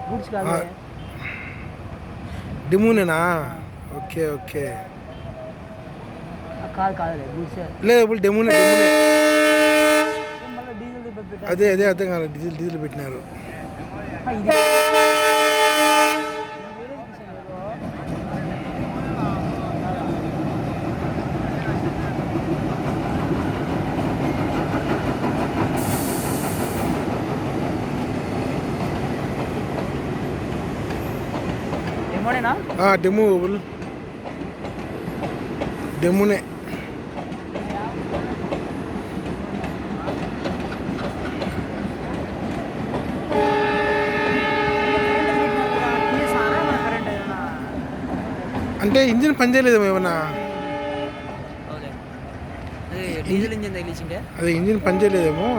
Goods కాదు. డిమూనేనా? Okay okay. కాదు కాదులే గూడ్స్. లేదు ఇప్పుడు డెమూనే డెమూనే. మళ్ళీ డీజిల్ పెట్టారు. అదే అదే అర్థం కాదు. డీజిల్ డీజిల్ పెట్టినారు. ఇది డెమోనేనా? డెమో డెమూనే. అంటే ఇంజిన్ పనిచేయలేదేమో ఏమన్నా. డీజిల్ ఇంజిన్ తగిలించింటే అదే ఇంజిన్ పనిచేయలేదేమో.